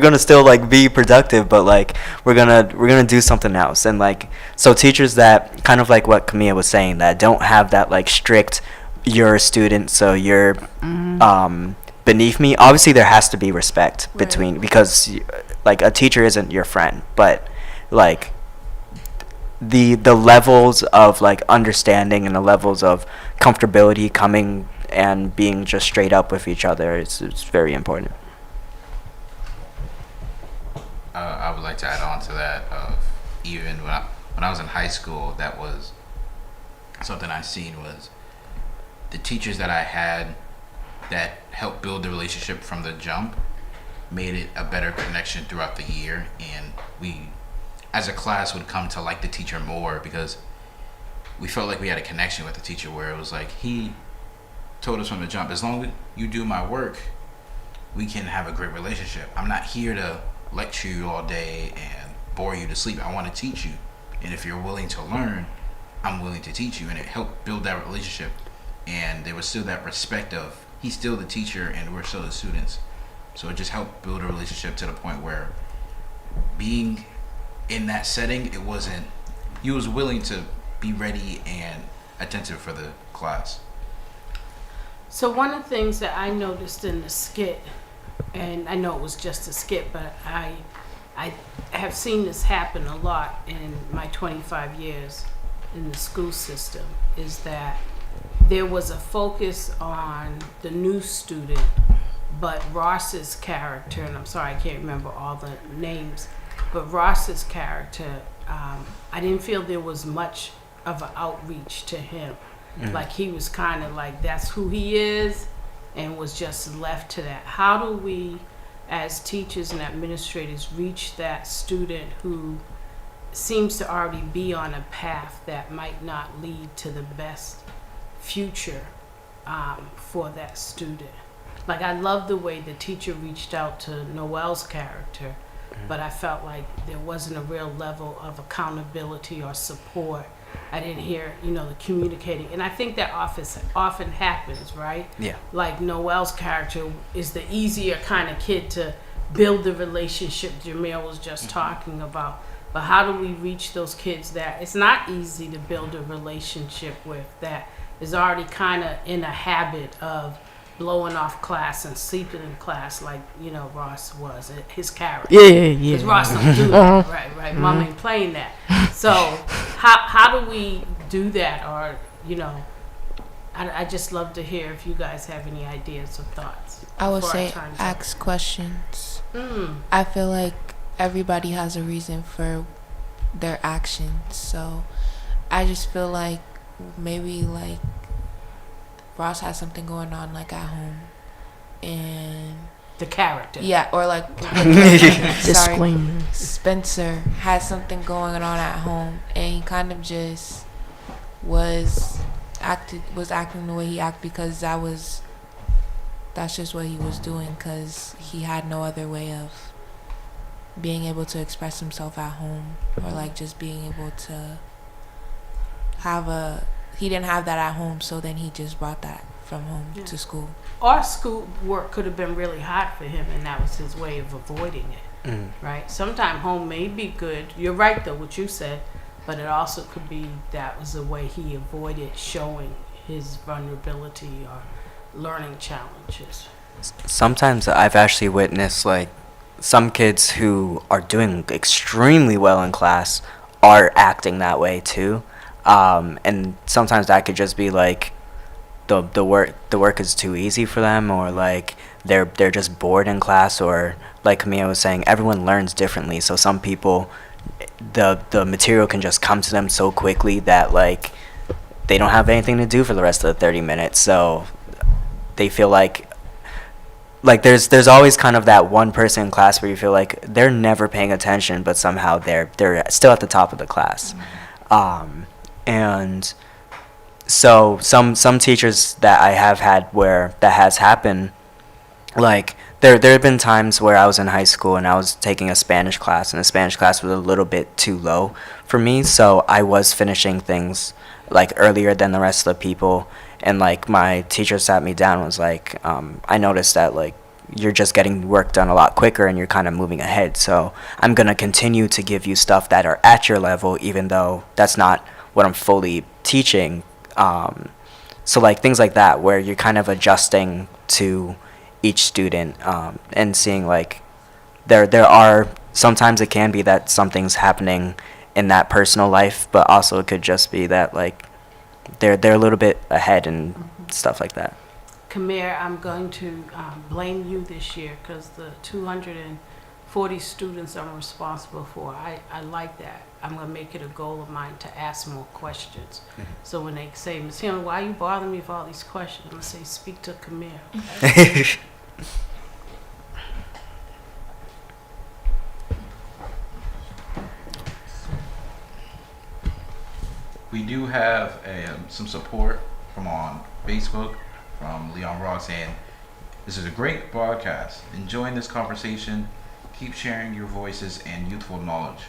Speaker 2: gonna still like be productive, but like we're gonna do something else. And like, so teachers that kind of like what Camilla was saying, that don't have that like strict, you're a student so you're beneath me. Obviously there has to be respect between, because like a teacher isn't your friend, but like the levels of like understanding and the levels of comfortability coming and being just straight up with each other, it's very important.
Speaker 6: I would like to add on to that of, even when I was in high school, that was something I seen, was the teachers that I had that helped build the relationship from the jump made it a better connection throughout the year, and we as a class would come to like the teacher more, because we felt like we had a connection with the teacher, where it was like he told us from the jump, as long as you do my work, we can have a great relationship. I'm not here to lecture you all day and bore you to sleep. I want to teach you, and if you're willing to learn, I'm willing to teach you. And it helped build that relationship, and there was still that respect of, he's still the teacher and we're still the students. So it just helped build a relationship to the point where being in that setting, it wasn't, he was willing to be ready and attentive for the class.
Speaker 8: So one of the things that I noticed in the skit, and I know it was just a skit, but I have seen this happen a lot in my 25 years in the school system, is that there was a focus on the new student, but Ross's character, and I'm sorry I can't remember all the names, but Ross's character, I didn't feel there was much of an outreach to him. Like he was kind of like, that's who he is, and was just left to that. How do we, as teachers and administrators, reach that student who seems to already be on a path that might not lead to the best future for that student? like I love the way the teacher reached out to Noel's character, but I felt like there wasn't a real level of accountability or support. I didn't hear, the communicating. And I think that often happens, right?
Speaker 2: Yeah.
Speaker 8: Like Noel's character is the easier kind of kid to build the relationship Jamil was just talking about. But how do we reach those kids that it's not easy to build a relationship with, that is already kind of in a habit of blowing off class and sleeping in class like, Ross was, his character.
Speaker 4: Yeah.
Speaker 8: Because Ross don't do that, right. Mom ain't playing that. So how do we do that? Or, I just love to hear if you guys have any ideas or thoughts.
Speaker 1: I would
Speaker 8: before our
Speaker 1: say
Speaker 8: time's up.
Speaker 1: ask questions. I feel like everybody has a reason for their actions, so I just feel like maybe like Ross has something going on like at home, and
Speaker 8: The character.
Speaker 1: yeah, or like sorry,
Speaker 4: Disclaimer.
Speaker 1: Spencer has something going on at home, and he kind of just was acting the way he acted because that's just what he was doing, because he had no other way of being able to express himself at home, or like just being able to he didn't have that at home, so then he just brought that from home to school.
Speaker 8: Or school work could have been really hot for him, and that was his way of avoiding it, right? Sometimes home may be good. You're right, though, what you said, but it also could be that was the way he avoided showing his vulnerability or learning challenges.
Speaker 2: Sometimes I've actually witnessed like some kids who are doing extremely well in class are acting that way too, and sometimes that could just be like the work is too easy for them, or like they're just bored in class, or like Camille was saying, everyone learns differently. So some people, the material can just come to them so quickly that like they don't have anything to do for the rest of the 30 minutes. So they feel like there's always kind of that one person in class where you feel like they're never paying attention, but somehow they're still at the top of the class. And so some teachers that I have had where that has happened, like there have been times where I was in high school and I was taking a Spanish class, and the Spanish class was a little bit too low for me, so I was finishing things like earlier than the rest of the people. And like my teacher sat me down and was like, I noticed that like you're just getting work done a lot quicker and you're kind of moving ahead, so I'm going to continue to give you stuff that are at your level, even though that's not what I'm fully teaching. So like things like that where you're kind of adjusting to each student, and seeing like there are sometimes it can be that something's happening in that personal life, but also it could just be that like they're a little bit ahead and stuff like that.
Speaker 8: Kamir, I'm going to blame you this year because the 240 students I'm responsible for, I like that. I'm going to make it a goal of mine to ask more questions. So when they say, Ms. Hill, why are you bothering me with all these questions? I'm going to say, speak to Kamir. Okay?
Speaker 6: We do have some support from on Facebook from Leon Ross saying, this is a great broadcast. Enjoying this conversation. Keep sharing your voices and youthful knowledge.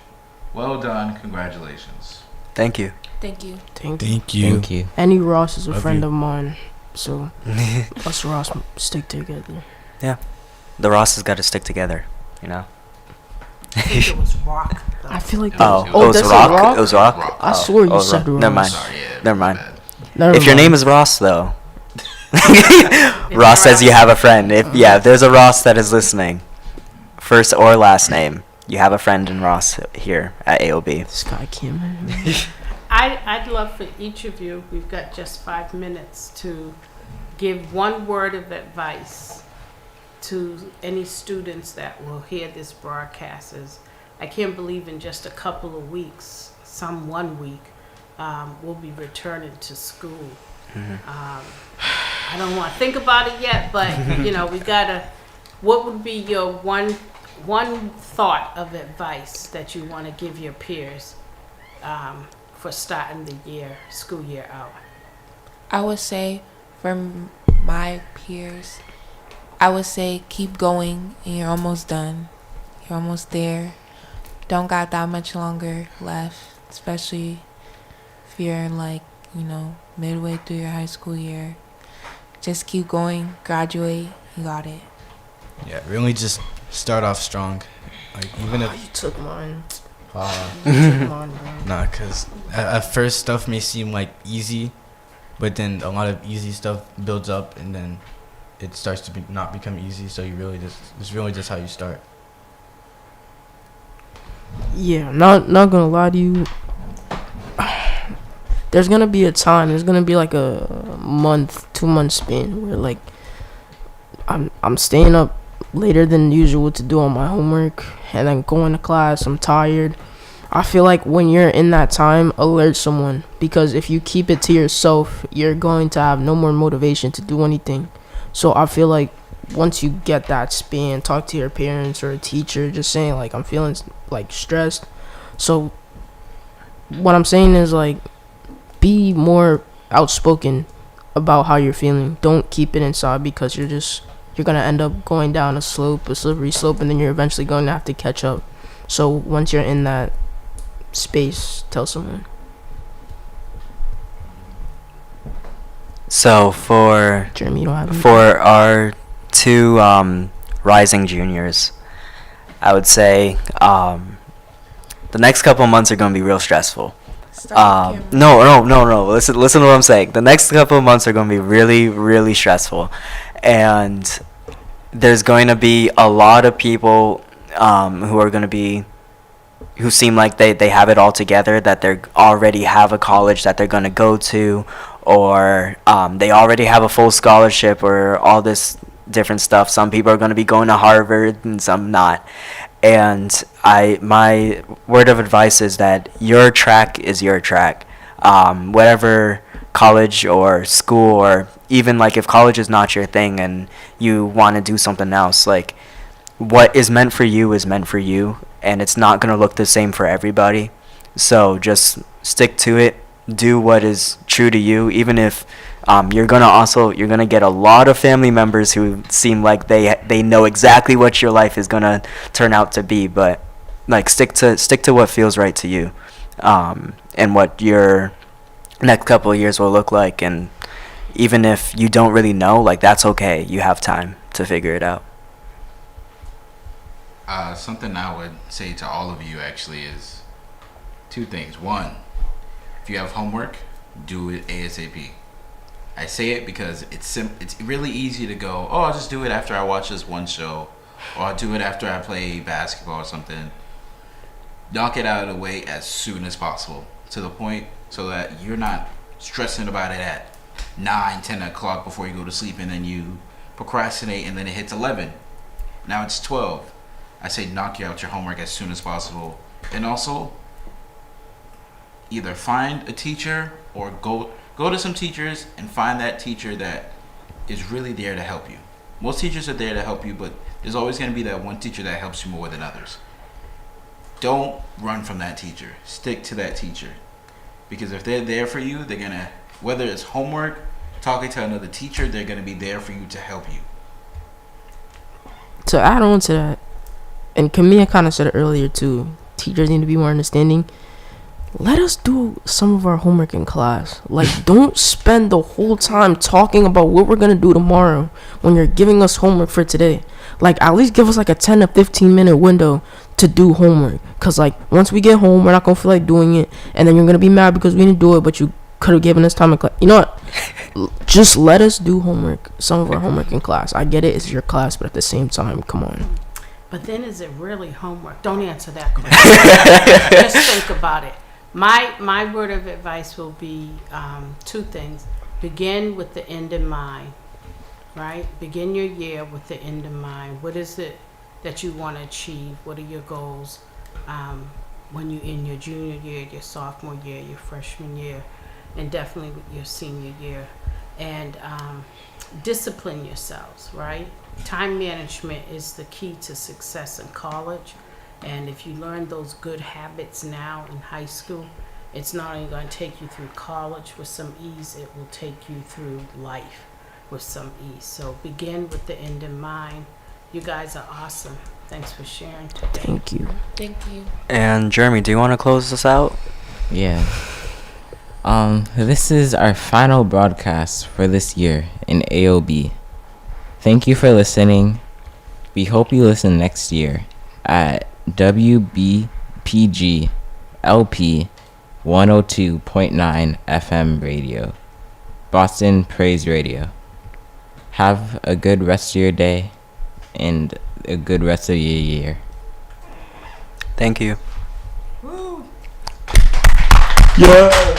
Speaker 6: Well done. Congratulations.
Speaker 2: Thank you.
Speaker 1: Thank you.
Speaker 5: Thank you.
Speaker 4: Annie Ross is a
Speaker 5: Love
Speaker 4: friend
Speaker 5: you.
Speaker 4: of mine, so us Ross stick together.
Speaker 2: Yeah, the Rosses got to stick together, you know.
Speaker 8: I think it was Rock. Though.
Speaker 4: I feel like
Speaker 2: Oh,
Speaker 4: oh,
Speaker 2: it was
Speaker 4: that's
Speaker 2: Rock.
Speaker 4: a Rock?
Speaker 2: It was Rock.
Speaker 4: I swear you
Speaker 2: Oh,
Speaker 4: said Ross.
Speaker 2: Never mind.
Speaker 6: Sorry, yeah.
Speaker 2: Never mind.
Speaker 6: bad.
Speaker 4: Never
Speaker 2: If your
Speaker 4: mind.
Speaker 2: name is Ross, though, Ross says you have a friend. If there's a Ross that is listening, first or last name, you have a friend in Ross here at AOB.
Speaker 4: This guy came in.
Speaker 8: I'd love for each of you, we've got just 5 minutes, to give one word of advice to any students that will hear this broadcast. I can't believe in just a couple of weeks, some 1 week, we'll be returning to school. I don't want to think about it yet, but we gotta. What would be your one thought of advice that you want to give your peers for starting the school year out?
Speaker 1: I would say for my peers, I would say keep going, and you're almost done. You're almost there. Don't got that much longer left, especially if you're in midway through your high school year. Just keep going, graduate, you got it.
Speaker 5: Yeah, really just start off strong. Like even
Speaker 4: You
Speaker 5: if
Speaker 4: took mine.
Speaker 5: you
Speaker 4: Took mine, bro.
Speaker 5: nah, cause at first stuff may seem like easy, but then a lot of easy stuff builds up, and then it starts to not become easy. So you really it's really just how you start.
Speaker 4: Yeah, not gonna lie to you. There's gonna be a time. There's gonna be like a month, 2 month span where like I'm staying up later than usual to do all my homework, and then going to class. I'm tired. I feel like when you're in that time, alert someone, because if you keep it to yourself, you're going to have no more motivation to do anything. So I feel like once you get that span, talk to your parents or a teacher, just saying like I'm feeling like stressed. So what I'm saying is like be more outspoken about how you're feeling. Don't keep it inside, because you're gonna end up going down a slippery slope, and then you're eventually going to have to catch up. So once you're in that space, tell someone.
Speaker 2: So for
Speaker 4: Jeremy, you don't have any?
Speaker 2: for our two rising juniors, I would say the next couple of months are going to be real stressful. No. Listen to what I'm saying. The next couple of months are going to be really, really stressful, and there's going to be a lot of people who seem like they have it all together, that they already have a college that they're going to go to, or they already have a full scholarship, or all this different stuff. Some people are going to be going to Harvard and some not. And my word of advice is that your track is your track. Whatever college or school, or even like if college is not your thing and you want to do something else, like what is meant for you is meant for you, and it's not going to look the same for everybody. So just stick to it. Do what is true to you, even if you're gonna get a lot of family members who seem like they know exactly what your life is gonna turn out to be, but like stick to what feels right to you, and what your next couple of years will look like. And even if you don't really know, like that's okay. You have time to figure it out.
Speaker 6: Something I would say to all of you actually is two things. One, if you have homework, do it ASAP. I say it because it's really easy to go, oh, I'll just do it after I watch this one show, or I'll do it after I play basketball or something. Knock it out of the way as soon as possible, to the point so that you're not stressing about it at 9, 10 o'clock before you go to sleep, and then you procrastinate, and then it hits 11. Now it's 12. I say knock out your homework as soon as possible. And also, either find a teacher or go to some teachers and find that teacher that is really there to help you. Most teachers are there to help you, but there's always going to be that one teacher that helps you more than others. Don't run from that teacher. Stick to that teacher. Because if they're there for you, they're going to, whether it's homework, talking to another teacher, they're going to be there for you to help you.
Speaker 4: To add on to that, and Camille kind of said it earlier too, teachers need to be more understanding. Let us do some of our homework in class. Like, don't spend the whole time talking about what we're gonna do tomorrow when you're giving us homework for today. Like, at least give us like a 10 to 15 minute window to do homework. Cause like once we get home, we're not gonna feel like doing it, and then you're gonna be mad because we didn't do it, but you could have given us time in class. You know what? Just let us do homework. Some of our homework in class. I get it, it's your class, but at the same time, come on.
Speaker 8: But then is it really homework? Don't answer that question. Just think about it. My word of advice will be two things. Begin with the end in mind, right? Begin your year with the end in mind. What is it that you want to achieve? What are your goals when you're in your junior year, your sophomore year, your freshman year, and definitely with your senior year? And discipline yourselves, right? Time management is the key to success in college. And if you learn those good habits now in high school, it's not only going to take you through college with some ease, it will take you through life with some ease. So begin with the end in mind. You guys are awesome. Thanks for sharing today.
Speaker 4: Thank you.
Speaker 1: Thank you.
Speaker 2: And Jeremy, do you want to close this out?
Speaker 3: Yeah. This is our final broadcast for this year in AOB. Thank you for listening. We hope you listen next year at WBPG-LP 102.9 FM radio, Boston Praise Radio. Have a good rest of your day and a good rest of your year.
Speaker 2: Thank you.
Speaker 5: Yeah.